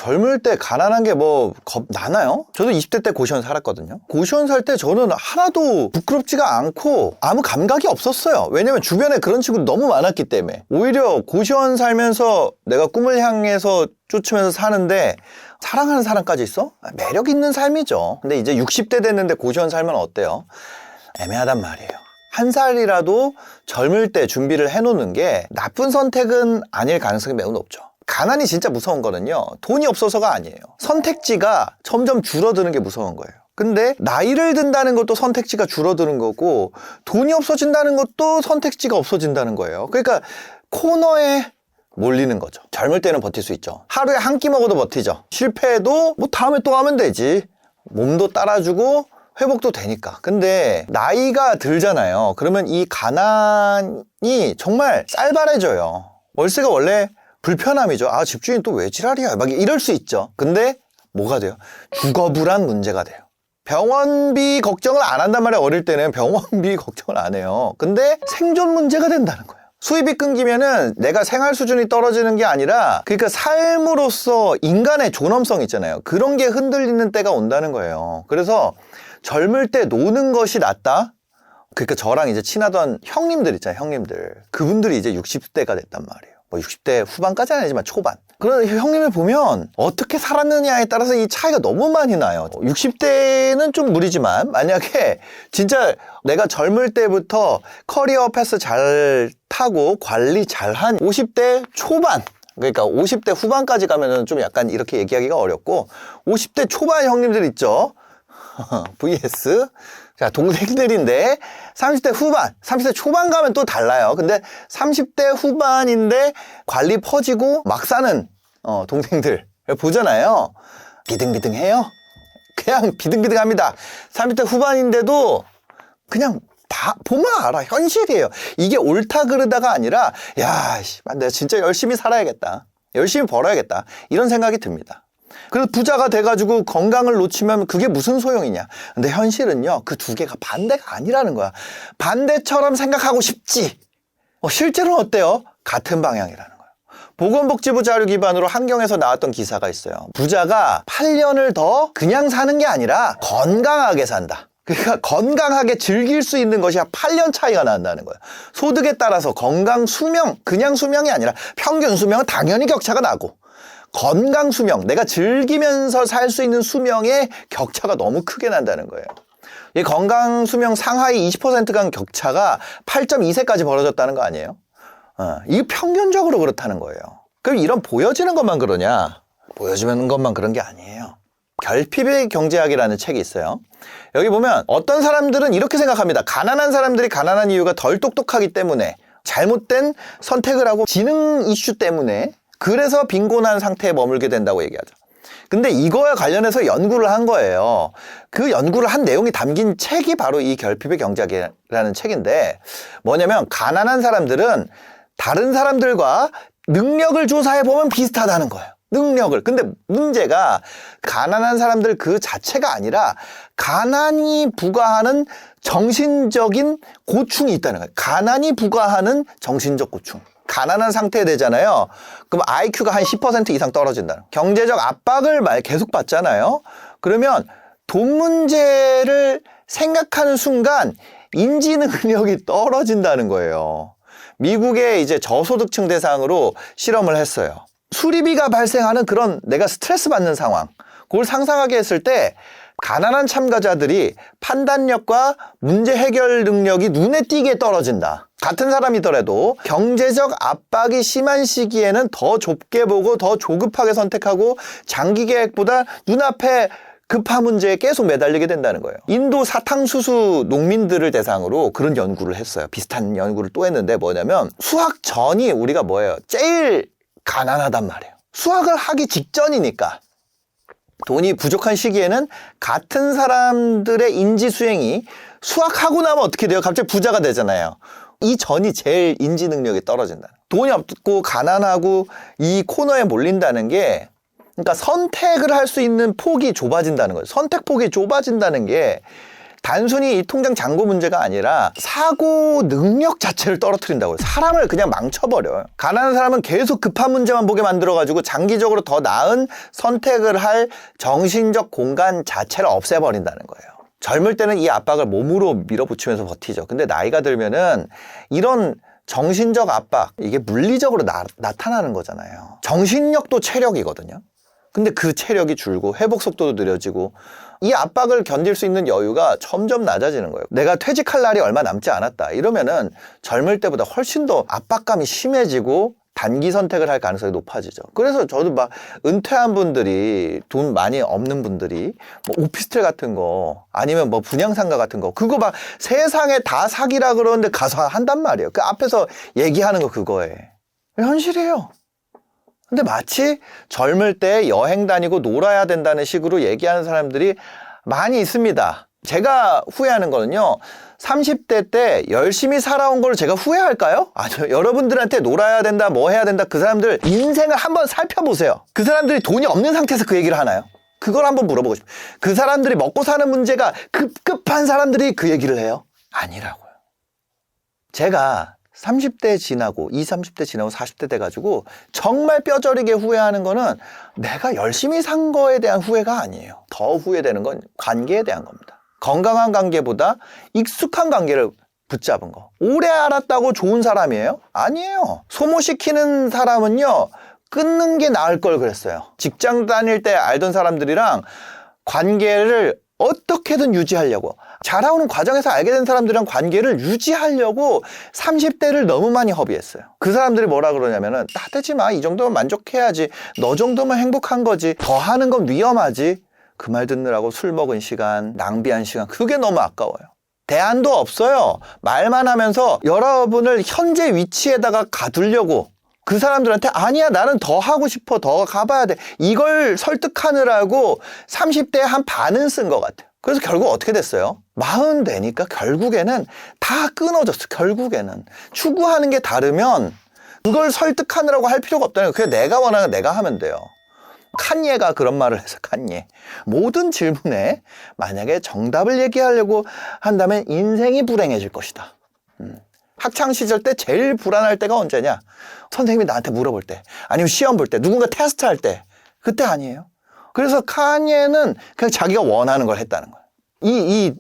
젊을 때 가난한 게 뭐 나나요? 저도 20대 때 고시원 살았거든요. 고시원 살 때 저는 하나도 부끄럽지가 않고 아무 감각이 없었어요. 왜냐면 주변에 그런 친구들 너무 많았기 때문에. 오히려 고시원 살면서 내가 꿈을 향해서 쫓으면서 사는데 사랑하는 사람까지 있어? 매력 있는 삶이죠. 근데 이제 60대 됐는데 고시원 살면 어때요? 애매하단 말이에요. 한 살이라도 젊을 때 준비를 해놓는 게 나쁜 선택은 아닐 가능성이 매우 높죠. 가난이 진짜 무서운 거는요, 돈이 없어서가 아니에요. 선택지가 점점 줄어드는 게 무서운 거예요. 근데 나이를 든다는 것도 선택지가 줄어드는 거고, 돈이 없어진다는 것도 선택지가 없어진다는 거예요. 그러니까 코너에 몰리는 거죠. 젊을 때는 버틸 수 있죠. 하루에 한 끼 먹어도 버티죠. 실패해도 뭐 다음에 또 하면 되지. 몸도 따라주고 회복도 되니까. 근데 나이가 들잖아요. 그러면 이 가난이 정말 쌀발해져요. 월세가 원래 불편함이죠. 아, 집주인 또 왜 지랄이야, 막 이럴 수 있죠. 근데 뭐가 돼요? 주거불안 문제가 돼요. 병원비 걱정을 안 한단 말이에요. 어릴 때는 병원비 걱정을 안 해요. 근데 생존 문제가 된다는 거예요. 수입이 끊기면은 내가 생활 수준이 떨어지는 게 아니라, 그러니까 삶으로서 인간의 존엄성 있잖아요. 그런 게 흔들리는 때가 온다는 거예요. 그래서 젊을 때 노는 것이 낫다? 그러니까 저랑 이제 친하던 형님들 있잖아요, 형님들. 그분들이 이제 60대가 됐단 말이에요. 뭐 60대 후반까지는 아니지만 초반. 그런 형님을 보면 어떻게 살았느냐에 따라서 이 차이가 너무 많이 나요. 60대는 좀 무리지만 만약에 진짜 내가 젊을 때부터 커리어 패스 잘 타고 관리 잘한 50대 초반, 그러니까 50대 후반까지 가면은 좀 약간 이렇게 얘기하기가 어렵고, 50대 초반 형님들 있죠. vs 자, 동생들인데 30대 후반, 30대 초반 가면 또 달라요. 근데 30대 후반인데 관리 퍼지고 막 사는 동생들 보잖아요. 비등비등해요. 그냥 비등비등합니다. 30대 후반인데도 그냥 보면 알아. 현실이에요. 이게 옳다 그르다가 아니라, 야, 내가 진짜 열심히 살아야겠다, 열심히 벌어야겠다, 이런 생각이 듭니다. 그래서 부자가 돼가지고 건강을 놓치면 그게 무슨 소용이냐. 근데 현실은요, 그 두 개가 반대가 아니라는 거야. 반대처럼 생각하고 싶지. 실제로는 어때요? 같은 방향이라는 거예요. 보건복지부 자료 기반으로 한경에서 나왔던 기사가 있어요. 부자가 8년을 더 그냥 사는 게 아니라 건강하게 산다. 그러니까 건강하게 즐길 수 있는 것이 8년 차이가 난다는 거예요. 소득에 따라서 건강 수명, 그냥 수명이 아니라 평균 수명은 당연히 격차가 나고, 건강 수명, 내가 즐기면서 살 수 있는 수명의 격차가 너무 크게 난다는 거예요. 이 건강 수명 상하이 20% 간 격차가 8.2세까지 벌어졌다는 거 아니에요? 이게 평균적으로 그렇다는 거예요. 그럼 이런 보여지는 것만 그러냐? 보여지는 것만 그런 게 아니에요. 결핍의 경제학이라는 책이 있어요. 여기 보면 어떤 사람들은 이렇게 생각합니다. 가난한 사람들이 가난한 이유가 덜 똑똑하기 때문에, 잘못된 선택을 하고 지능 이슈 때문에, 그래서 빈곤한 상태에 머물게 된다고 얘기하죠. 근데 이거와 관련해서 연구를 한 거예요. 그 연구를 한 내용이 담긴 책이 바로 이 결핍의 경제학이라는 책인데, 뭐냐면 가난한 사람들은 다른 사람들과 능력을 조사해보면 비슷하다는 거예요. 능력을. 근데 문제가 가난한 사람들 그 자체가 아니라 가난이 부과하는 정신적인 고충이 있다는 거예요. 가난이 부과하는 정신적 고충. 가난한 상태에 되잖아요. 그럼 IQ가 한 10% 이상 떨어진다는 거예요. 경제적 압박을 계속 받잖아요. 그러면 돈 문제를 생각하는 순간 인지 능력이 떨어진다는 거예요. 미국의 이제 저소득층 대상으로 실험을 했어요. 수리비가 발생하는 그런 내가 스트레스 받는 상황, 그걸 상상하게 했을 때 가난한 참가자들이 판단력과 문제 해결 능력이 눈에 띄게 떨어진다. 같은 사람이더라도 경제적 압박이 심한 시기에는 더 좁게 보고 더 조급하게 선택하고 장기 계획보다 눈앞에 급한 문제에 계속 매달리게 된다는 거예요. 인도 사탕수수 농민들을 대상으로 그런 연구를 했어요. 비슷한 연구를 또 했는데 뭐냐면, 수학 전이 우리가 뭐예요? 제일 가난하단 말이에요. 수학을 하기 직전이니까. 돈이 부족한 시기에는 같은 사람들의 인지 수행이 수학하고 나면 어떻게 돼요? 갑자기 부자가 되잖아요. 이 전이 제일 인지 능력이 떨어진다. 돈이 없고 가난하고 이 코너에 몰린다는 게, 그러니까 선택을 할 수 있는 폭이 좁아진다는 거예요. 선택 폭이 좁아진다는 게 단순히 이 통장 잔고 문제가 아니라 사고 능력 자체를 떨어뜨린다고요. 사람을 그냥 망쳐버려요. 가난한 사람은 계속 급한 문제만 보게 만들어가지고 장기적으로 더 나은 선택을 할 정신적 공간 자체를 없애버린다는 거예요. 젊을 때는 이 압박을 몸으로 밀어붙이면서 버티죠. 근데 나이가 들면은 이런 정신적 압박, 이게 물리적으로 나타나는 거잖아요. 정신력도 체력이거든요. 근데 그 체력이 줄고 회복 속도도 느려지고 이 압박을 견딜 수 있는 여유가 점점 낮아지는 거예요. 내가 퇴직할 날이 얼마 남지 않았다 이러면은 젊을 때보다 훨씬 더 압박감이 심해지고 단기 선택을 할 가능성이 높아지죠. 그래서 저도 막 은퇴한 분들이, 돈 많이 없는 분들이 뭐 오피스텔 같은 거 아니면 뭐 분양상가 같은 거 그거 막 세상에 다 사기라 그러는데 가서 한단 말이에요. 그 앞에서 얘기하는 거 그거에 현실이에요. 근데 마치 젊을 때 여행 다니고 놀아야 된다는 식으로 얘기하는 사람들이 많이 있습니다. 제가 후회하는 거는요, 30대 때 열심히 살아온 걸 제가 후회할까요? 아니요. 여러분들한테 놀아야 된다, 뭐 해야 된다, 그 사람들 인생을 한번 살펴보세요. 그 사람들이 돈이 없는 상태에서 그 얘기를 하나요? 그걸 한번 물어보고 싶어요. 그 사람들이 먹고 사는 문제가 급급한 사람들이 그 얘기를 해요? 아니라고요. 제가 30대 지나고 20, 30대 지나고 40대 돼가지고 정말 뼈저리게 후회하는 거는 내가 열심히 산 거에 대한 후회가 아니에요. 더 후회되는 건 관계에 대한 겁니다. 건강한 관계보다 익숙한 관계를 붙잡은 거. 오래 알았다고 좋은 사람이에요? 아니에요. 소모시키는 사람은요, 끊는 게 나을 걸 그랬어요. 직장 다닐 때 알던 사람들이랑 관계를 어떻게든 유지하려고, 자라오는 과정에서 알게 된 사람들이랑 관계를 유지하려고 30대를 너무 많이 허비했어요. 그 사람들이 뭐라 그러냐면은 나대지 마, 이 정도면 만족해야지, 너 정도면 행복한 거지, 더 하는 건 위험하지. 그 말 듣느라고 술 먹은 시간, 낭비한 시간, 그게 너무 아까워요. 대안도 없어요. 말만 하면서 여러분을 현재 위치에다가 가두려고, 그 사람들한테 아니야, 나는 더 하고 싶어, 더 가봐야 돼, 이걸 설득하느라고 30대에 한 반은 쓴 것 같아요. 그래서 결국 어떻게 됐어요? 40 되니까 결국에는 다 끊어졌어. 결국에는 추구하는 게 다르면 그걸 설득하느라고 할 필요가 없다는 거예요. 그냥 내가 원하는 거 내가 하면 돼요. 칸예가 그런 말을 해서, 칸예, 모든 질문에 만약에 정답을 얘기하려고 한다면 인생이 불행해질 것이다. 학창시절 때 제일 불안할 때가 언제냐? 선생님이 나한테 물어볼 때, 아니면 시험 볼 때, 누군가 테스트할 때, 그때 아니에요? 그래서 칸예는 그냥 자기가 원하는 걸 했다는 거예요.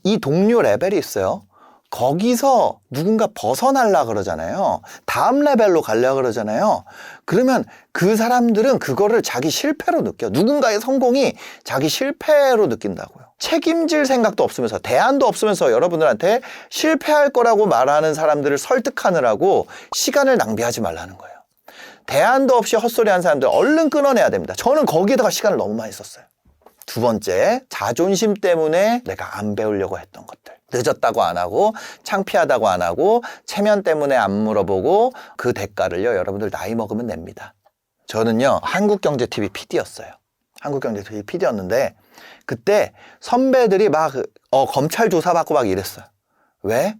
이 동료 레벨이 있어요. 거기서 누군가 벗어나려고 그러잖아요. 다음 레벨로 가려고 그러잖아요. 그러면 그 사람들은 그거를 자기 실패로 느껴. 누군가의 성공이 자기 실패로 느낀다고요. 책임질 생각도 없으면서, 대안도 없으면서 여러분들한테 실패할 거라고 말하는 사람들을 설득하느라고 시간을 낭비하지 말라는 거예요. 대안도 없이 헛소리하는 사람들 얼른 끊어내야 됩니다. 저는 거기에다가 시간을 너무 많이 썼어요. 두 번째, 자존심 때문에 내가 안 배우려고 했던 것들. 늦었다고 안 하고, 창피하다고 안 하고, 체면 때문에 안 물어보고, 그 대가를요, 여러분들 나이 먹으면 냅니다. 저는요, 한국경제TV PD였어요. 한국경제TV PD였는데 그때 선배들이 막 검찰 조사받고 막 이랬어요. 왜?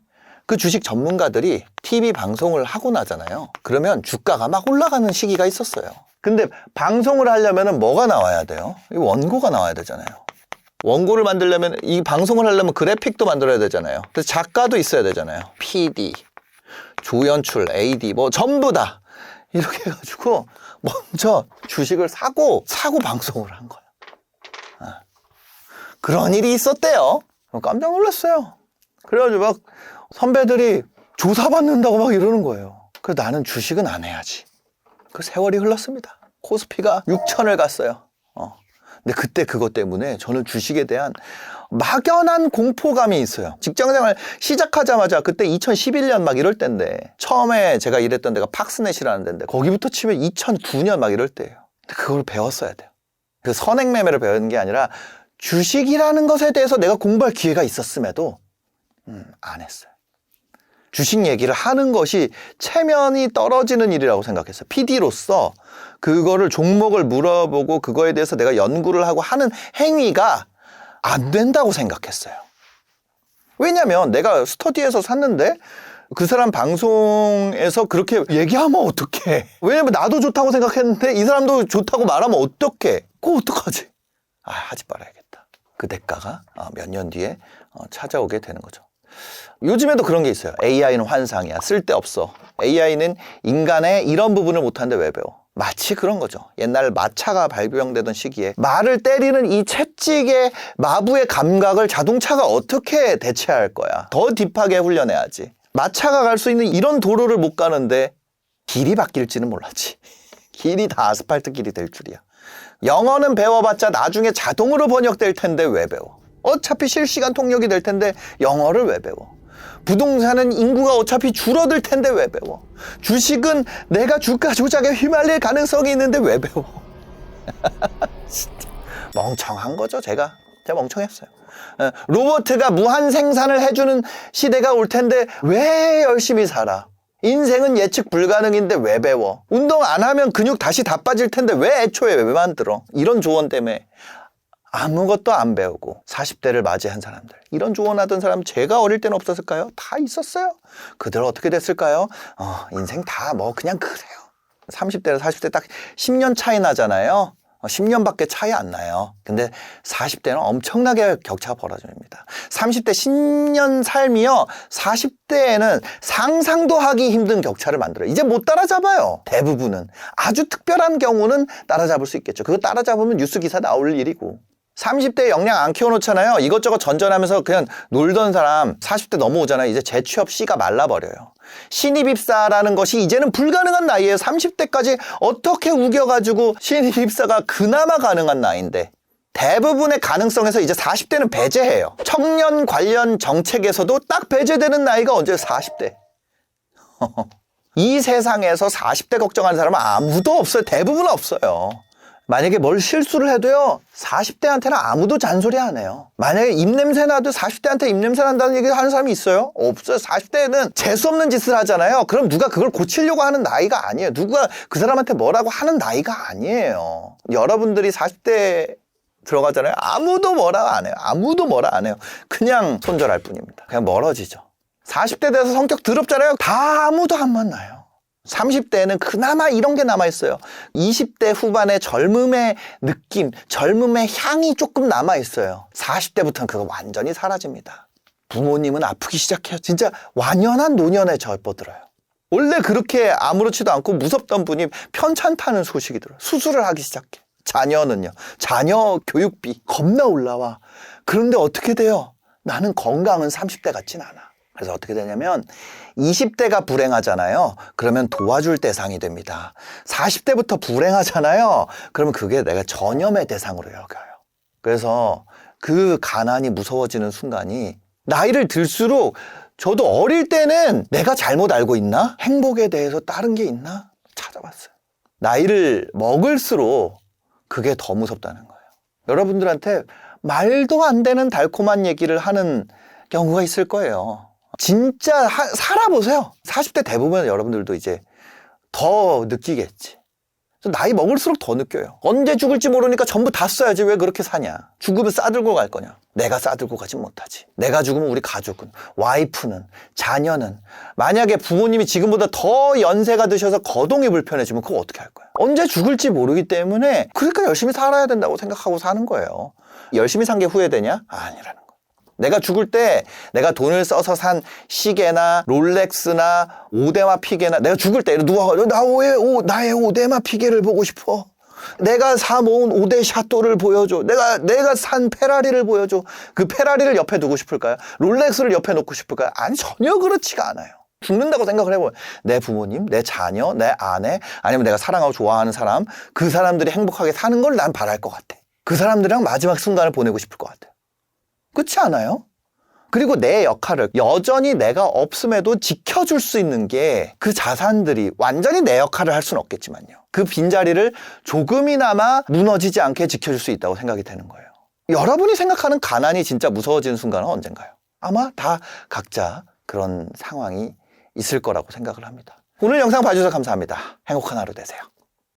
그 주식 전문가들이 TV 방송을 하고 나잖아요. 그러면 주가가 막 올라가는 시기가 있었어요. 근데 방송을 하려면 뭐가 나와야 돼요? 원고가 나와야 되잖아요. 원고를 만들려면, 이 방송을 하려면 그래픽도 만들어야 되잖아요. 그래서 작가도 있어야 되잖아요. PD, 조연출, AD 뭐 전부 다 이렇게 해가지고 먼저 주식을 사고 방송을 한 거예요. 그런 일이 있었대요. 깜짝 놀랐어요. 그래가지고 막 선배들이 조사받는다고 막 이러는 거예요. 그래서 나는 주식은 안 해야지. 그 세월이 흘렀습니다. 코스피가 6천을 갔어요. 근데 그때 그것 때문에 저는 주식에 대한 막연한 공포감이 있어요. 직장생활 시작하자마자, 그때 2011년 막 이럴 때인데, 처음에 제가 일했던 데가 팍스넷이라는 데인데 거기부터 치면 2009년 막 이럴 때예요. 근데 그걸 배웠어야 돼요. 그 선행 매매를 배우는 게 아니라 주식이라는 것에 대해서 내가 공부할 기회가 있었음에도 안 했어요. 주식 얘기를 하는 것이 체면이 떨어지는 일이라고 생각했어요. PD로서 그거를 종목을 물어보고 그거에 대해서 내가 연구를 하고 하는 행위가 안 된다고 생각했어요. 왜냐면 내가 스터디에서 샀는데 그 사람 방송에서 그렇게 얘기하면 어떡해. 왜냐면 나도 좋다고 생각했는데 이 사람도 좋다고 말하면 어떡해. 그거 어떡하지? 하지 말아야겠다. 그 대가가 몇 년 뒤에 찾아오게 되는 거죠. 요즘에도 그런 게 있어요. AI는 환상이야. 쓸데없어. AI는 인간의 이런 부분을 못하는데 왜 배워? 마치 그런 거죠. 옛날 마차가 발명되던 시기에 말을 때리는 이 채찍의 마부의 감각을 자동차가 어떻게 대체할 거야? 더 딥하게 훈련해야지. 마차가 갈 수 있는 이런 도로를 못 가는데 길이 바뀔지는 몰랐지. 길이 다 아스팔트 길이 될 줄이야. 영어는 배워봤자 나중에 자동으로 번역될 텐데 왜 배워? 어차피 실시간 통역이 될 텐데 영어를 왜 배워? 부동산은 인구가 어차피 줄어들 텐데 왜 배워? 주식은 내가 주가 조작에 휘말릴 가능성이 있는데 왜 배워? 진짜 멍청한 거죠. 제가 멍청했어요. 로봇가 무한 생산을 해주는 시대가 올 텐데 왜 열심히 살아? 인생은 예측 불가능인데 왜 배워? 운동 안 하면 근육 다시 다 빠질 텐데 왜 애초에 왜 만들어? 이런 조언 때문에 아무것도 안 배우고 40대를 맞이한 사람들, 이런 조언하던 사람 제가 어릴 때는 없었을까요? 다 있었어요. 그들 어떻게 됐을까요? 인생 다 그냥 그래요. 30대랑 40대 딱 10년 차이 나잖아요. 10년밖에 차이 안 나요. 근데 40대는 엄청나게 격차가 벌어집니다. 30대 10년 삶이요, 40대에는 상상도 하기 힘든 격차를 만들어요. 이제 못 따라잡아요. 대부분은. 아주 특별한 경우는 따라잡을 수 있겠죠. 그거 따라잡으면 뉴스 기사 나올 일이고. 30대에 역량 안 키워놓잖아요. 이것저것 전전하면서 그냥 놀던 사람 40대 넘어오잖아요. 이제 재취업 씨가 말라버려요. 신입 입사라는 것이 이제는 불가능한 나이에요. 30대까지 어떻게 우겨가지고 신입 입사가 그나마 가능한 나이인데 대부분의 가능성에서 이제 40대는 배제해요. 청년 관련 정책에서도 딱 배제되는 나이가 언제 40대. 이 세상에서 40대 걱정하는 사람은 아무도 없어요. 대부분 없어요. 만약에 뭘 실수를 해도요, 40대한테는 아무도 잔소리 안 해요. 만약에 입냄새 나도 40대한테 입냄새 난다는 얘기 하는 사람이 있어요? 없어요. 40대는 재수없는 짓을 하잖아요. 그럼 누가 그걸 고치려고 하는 나이가 아니에요. 누가 그 사람한테 뭐라고 하는 나이가 아니에요. 여러분들이 40대 들어가잖아요. 아무도 뭐라 안 해요. 아무도 뭐라 안 해요. 그냥 손절할 뿐입니다. 그냥 멀어지죠. 40대 돼서 성격 더럽잖아요. 다 아무도 안 만나요. 30대에는 그나마 이런 게 남아있어요. 20대 후반의 젊음의 느낌, 젊음의 향이 조금 남아있어요. 40대부터는 그거 완전히 사라집니다. 부모님은 아프기 시작해요. 진짜 완연한 노년에 접어들어요. 원래 그렇게 아무렇지도 않고 무섭던 분이 편찮다는 소식이 들어요. 수술을 하기 시작해. 자녀는요. 자녀 교육비 겁나 올라와. 그런데 어떻게 돼요? 나는 건강은 30대 같진 않아. 그래서 어떻게 되냐면 20대가 불행하잖아요. 그러면 도와줄 대상이 됩니다. 40대부터 불행하잖아요. 그러면 그게 내가 전염의 대상으로 여겨요. 그래서 그 가난이 무서워지는 순간이 나이를 들수록 저도 어릴 때는 내가 잘못 알고 있나? 행복에 대해서 다른 게 있나? 찾아봤어요. 나이를 먹을수록 그게 더 무섭다는 거예요. 여러분들한테 말도 안 되는 달콤한 얘기를 하는 경우가 있을 거예요. 진짜 살아보세요. 40대 대부분 여러분들도 이제 더 느끼겠지. 나이 먹을수록 더 느껴요. 언제 죽을지 모르니까 전부 다 써야지. 왜 그렇게 사냐. 죽으면 싸들고 갈 거냐. 내가 싸들고 가진 못하지. 내가 죽으면 우리 가족은, 와이프는, 자녀는. 만약에 부모님이 지금보다 더 연세가 드셔서 거동이 불편해지면 그거 어떻게 할 거야. 언제 죽을지 모르기 때문에 그러니까 열심히 살아야 된다고 생각하고 사는 거예요. 열심히 산 게 후회되냐? 아니라는 거예요. 내가 죽을 때 내가 돈을 써서 산 시계나 롤렉스나 오데마 피게나 내가 죽을 때 누가 나의 오데마 피게를 보고 싶어. 내가 사 모은 오데 샤또를 보여줘. 내가 산 페라리를 보여줘. 그 페라리를 옆에 두고 싶을까요? 롤렉스를 옆에 놓고 싶을까요? 아니, 전혀 그렇지가 않아요. 죽는다고 생각을 해봐요. 내 부모님, 내 자녀, 내 아내, 아니면 내가 사랑하고 좋아하는 사람, 그 사람들이 행복하게 사는 걸 난 바랄 것 같아. 그 사람들이랑 마지막 순간을 보내고 싶을 것 같아요. 그렇지 않아요? 그리고 내 역할을 여전히 내가 없음에도 지켜줄 수 있는 게 그 자산들이 완전히 내 역할을 할 수는 없겠지만요. 그 빈자리를 조금이나마 무너지지 않게 지켜줄 수 있다고 생각이 되는 거예요. 여러분이 생각하는 가난이 진짜 무서워지는 순간은 언젠가요? 아마 다 각자 그런 상황이 있을 거라고 생각을 합니다. 오늘 영상 봐주셔서 감사합니다. 행복한 하루 되세요.